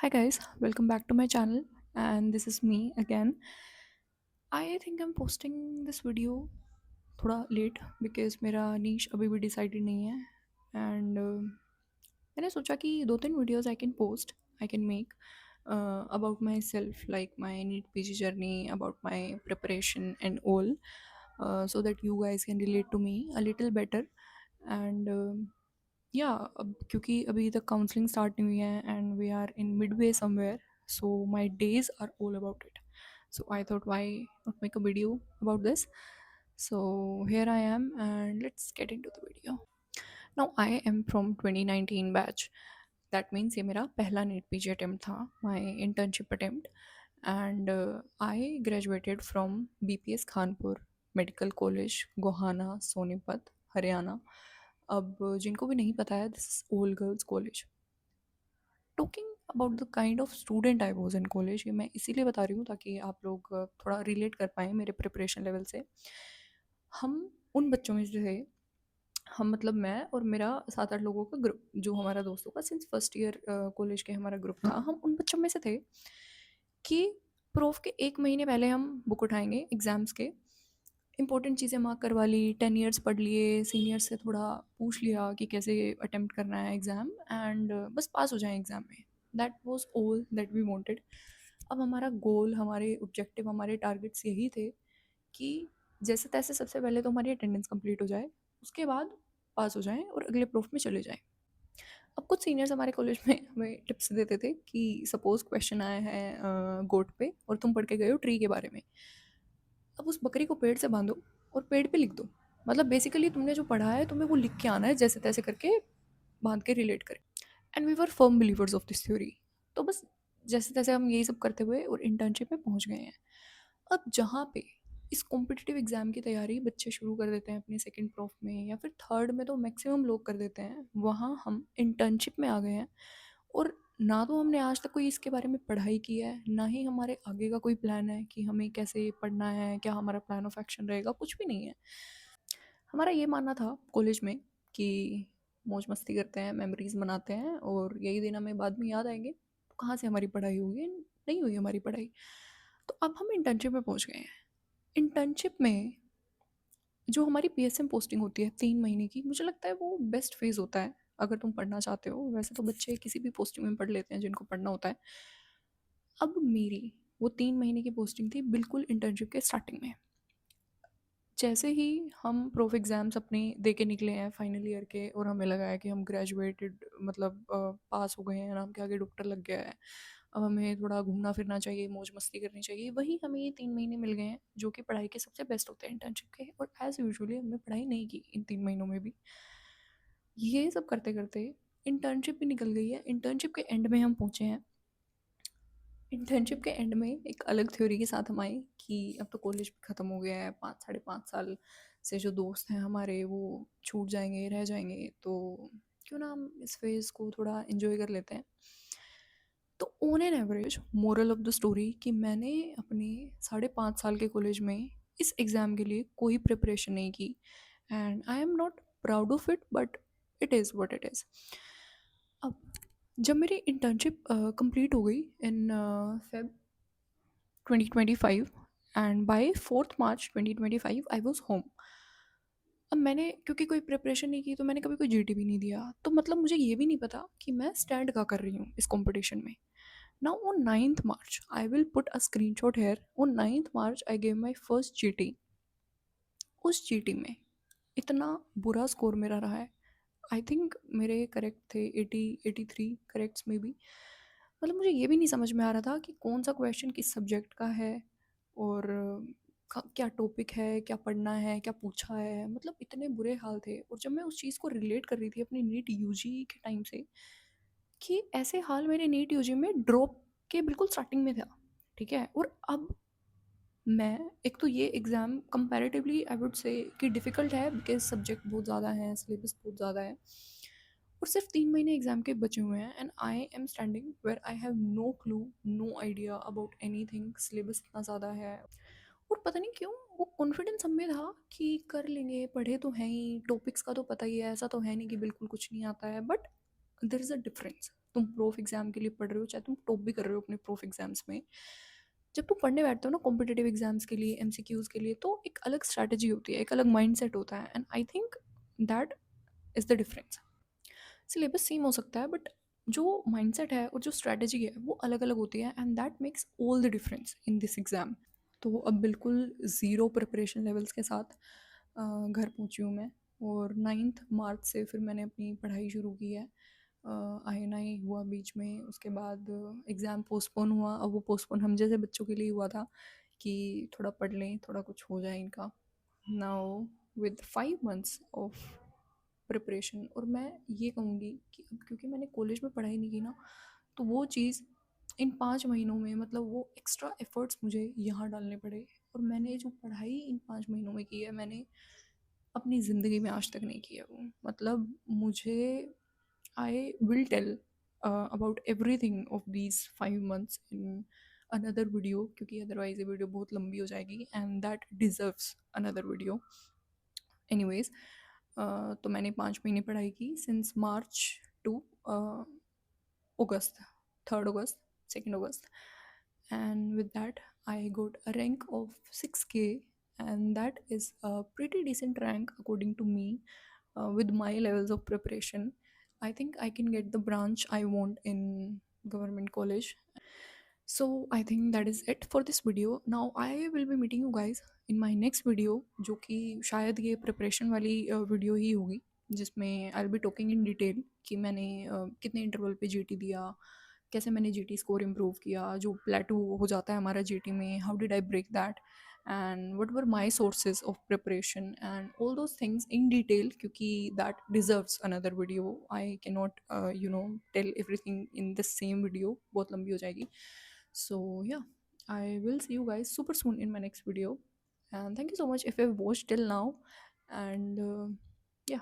Hi guys, welcome back to my channel and this is me again. I think I'm posting this video थोड़ा late because मेरा नीश अभी भी decided नहीं है and मैंने सोचा कि दो तीन videos I can post I can make about myself like my NEET PG journey about my preparation and all so that you guys can relate to me a little better and या अब क्योंकि अभी तक counselling start नहीं हुई है and we are in mid way somewhere so my days are all about it so I thought why not make a video about this. So here I am and let's get into the video. Now I am from 2019 batch. That means ये मेरा पहला NEET PG attempt था, my internship attempt. And I graduated from BPS Khanpur medical college Gohana Sonipat Haryana. अब जिनको भी नहीं पता है, this is all girls college. Talking about the kind of student I was in college, ये मैं इसीलिए बता रही हूँ ताकि आप लोग थोड़ा रिलेट कर पाएँ मेरे प्रिपरेशन लेवल से. हम उन बच्चों में से थे, हम मतलब मैं और मेरा 7-8 लोगों का ग्रुप, जो हमारा दोस्तों का सिंस फर्स्ट ईयर कॉलेज के हमारा ग्रुप था. हम उन बच्चों में से थे कि प्रूफ के 1 महीने पहले हम बुक उठाएंगे एग्ज़ाम्स के, इंपॉर्टेंट चीज़ें मार्क करवा ली, 10 ईयर्स पढ़ लिए, सीनियर्स से थोड़ा पूछ लिया कि कैसे अटेम्प्ट करना है एग्ज़ाम, एंड बस पास हो जाए एग्ज़ाम में. That was all that we wanted. अब हमारा गोल, हमारे ऑब्जेक्टिव, हमारे टारगेट्स यही थे कि जैसे तैसे सबसे पहले तो हमारी अटेंडेंस कंप्लीट हो जाए, उसके बाद पास हो जाएं और अगले प्रूफ में चले जाएं. अब कुछ सीनियर्स हमारे कॉलेज में हमें टिप्स देते थे कि सपोज क्वेश्चन आया है गोट पे और तुम पढ़ के गए हो ट्री के बारे में. अब उस बकरी को पेड़ से बांधो और पेड़ पे लिख दो. मतलब बेसिकली तुमने जो पढ़ा है तुम्हें वो लिख के आना है जैसे तैसे करके, बांध के रिलेट करें. And we were firm believers of this theory. तो बस जैसे तैसे हम यही सब करते हुए और इंटर्नशिप में पहुंच गए हैं. अब जहाँ पे इस कॉम्पिटिटिव एग्ज़ाम की तैयारी बच्चे शुरू कर देते हैं अपने सेकंड प्रोफ में या फिर थर्ड में, तो मैक्सिमम लोग कर देते हैं, वहाँ हम इंटर्नशिप में आ गए हैं. और ना तो हमने आज तक कोई इसके बारे में पढ़ाई की है, ना ही हमारे आगे का कोई प्लान है कि हमें कैसे पढ़ना है, क्या हमारा प्लान ऑफ एक्शन रहेगा, कुछ भी नहीं है. हमारा ये मानना था कॉलेज में कि मौज मस्ती करते हैं, मेमोरीज बनाते हैं और यही दिन हमें बाद में याद आएंगे. तो कहाँ से हमारी पढ़ाई होगी, नहीं हुई हमारी पढ़ाई. तो अब हम इंटर्नशिप में पहुँच गए हैं. इंटर्नशिप में जो हमारी पीएसएम पोस्टिंग होती है 3 महीने की, मुझे लगता है वो बेस्ट फेज़ होता है अगर तुम पढ़ना चाहते हो. वैसे तो बच्चे किसी भी पोस्टिंग में पढ़ लेते हैं जिनको पढ़ना होता है. अब मेरी वो 3 महीने की पोस्टिंग थी बिल्कुल इंटर्नशिप के स्टार्टिंग में. जैसे ही हम प्रूफ एग्ज़ाम्स अपने दे के निकले हैं फाइनल ईयर के और हमें लगा है कि हम ग्रेजुएटेड, मतलब पास हो गए हैं, नाम के आगे डॉक्टर लग गया है, अब हमें थोड़ा घूमना फिरना चाहिए, मौज मस्ती करनी चाहिए, वही हमें ये 3 महीने मिल गए हैं जो कि पढ़ाई के सबसे बेस्ट होते हैं इंटर्नशिप के. और एज़ यूजुअली हमने पढ़ाई नहीं की इन 3 महीनों में भी. ये सब करते करते इंटर्नशिप भी निकल गई है. इंटर्नशिप के एंड में हम पहुँचे हैं. इंटर्नशिप के एंड में एक अलग थ्योरी के साथ हम आए कि अब तो कॉलेज भी ख़त्म हो गया है, 5 साढ़े 5 साल से जो दोस्त हैं हमारे वो छूट जाएंगे, रह जाएंगे, तो क्यों ना हम इस फेज़ को थोड़ा इन्जॉय कर लेते हैं. तो on an average moral of the story कि मैंने अपने 5.5 साल के कॉलेज में इस एग्ज़ाम के लिए कोई प्रिपरेशन नहीं की. And I am not proud of it but it is what it is. अब जब मेरी इंटर्नशिप कंप्लीट हो गई in Feb 2025 and by 4 March 2025 I was home. अब मैंने क्योंकि कोई प्रिपरेशन नहीं की तो मैंने कभी कोई जीटी भी नहीं दिया, तो मतलब मुझे ये भी नहीं पता कि मैं स्टैंड का कर रही हूँ इस कंपटीशन में. Now on 9th March I will put a screenshot here. On 9th March I gave my first GT. उस जीटी में इतना बुरा स्कोर मेरा रहा है. आई थिंक मेरे करेक्ट थे 80-83 करेक्ट्स में भी. मतलब मुझे ये भी नहीं समझ में आ रहा था कि कौन सा क्वेश्चन किस सब्जेक्ट का है और क्या टॉपिक है, क्या पढ़ना है, क्या पूछा है. मतलब इतने बुरे हाल थे. और जब मैं उस चीज़ को रिलेट कर रही थी अपनी नीट यूजी के टाइम से, कि ऐसे हाल मेरे नीट यूजी में ड्रॉप के बिल्कुल स्टार्टिंग में था, ठीक है. और अब मैं, एक तो ये exam comparatively I would say कि डिफ़िकल्ट है बिकॉज़ सब्जेक्ट बहुत ज़्यादा हैं, सिलेबस बहुत ज़्यादा है, और सिर्फ 3 महीने एग्ज़ाम के बचे हुए हैं. And I am standing where I have no clue, no idea about anything. Syllabus इतना ज़्यादा है और पता नहीं क्यों वो कॉन्फिडेंस हम में था कि कर लेंगे, पढ़े तो हैं ही, टॉपिक्स का तो पता ही है, ऐसा तो है नहीं कि बिल्कुल कुछ नहीं आता है. But there is a difference. तुम प्रूफ एग्ज़ाम के लिए पढ़ रहे हो, चाहे तुम टॉप भी कर रहे हो अपने प्रूफ एग्ज़ाम्स में, जब तुम पढ़ने बैठते हो ना कॉम्पिटिटिव एग्ज़ाम्स के लिए, एमसीक्यूज़ के लिए, तो एक अलग स्ट्रैटेजी होती है, एक अलग माइंडसेट होता है, and I think that is the difference. Syllabus same हो सकता है, बट जो माइंडसेट है और जो स्ट्रैटेजी है वो अलग अलग होती है, and that makes all the difference in this exam. तो अब बिल्कुल ज़ीरो प्रिपरेशन लेवल्स के साथ घर पहुंची हूँ मैं, और 9 मार्च से फिर मैंने अपनी पढ़ाई शुरू की है। INI हुआ बीच में, उसके बाद एग्ज़ाम पोस्टपोन हुआ। अब वो पोस्टपोन हम जैसे बच्चों के लिए हुआ था कि थोड़ा पढ़ लें, थोड़ा कुछ हो जाए इनका। Now with 5 months of preparation, और मैं ये कहूँगी कि अब क्योंकि मैंने कॉलेज में पढ़ाई नहीं की ना, तो वो चीज़ इन 5 महीनों में, मतलब वो एक्स्ट्रा एफर्ट्स मुझे यहाँ डालने पड़े। और मैंने जो पढ़ाई इन 5 महीनों में की है, मैंने अपनी ज़िंदगी में आज तक नहीं की है वो। मतलब मुझे, I will tell about everything of these 5 months in another video, क्योंकि अदरवाइज ये वीडियो बहुत लंबी हो जाएगी, and that deserves another video. Anyways, तो मैंने 5 महीने पढ़ाई की, since March to August, 3rd August, 2nd August, and with that I got a rank of 6K, and that is a pretty decent rank according to me. With my levels of preparation, I think I can get the branch I want in government college. So I think that is it for this video. Now I will be meeting you guys in my next video, जो कि शायद ये preparation वाली video ही होगी, जिसमें I will be talking in detail कि मैंने कितने इंटरवल पे जीटी दिया, कैसे मैंने जीटी स्कोर इम्प्रूव किया, जो प्लेटू हो जाता है हमारा जीटी में, how did I break that, and what were my sources of preparation and all those things in detail, क्योंकि that deserves another video. I can not tell everything in the same video, बहुत लंबी हो जाएगी. So yeah, I will see you guys super soon in my next video, and thank you so much if you've watched till now. And yeah,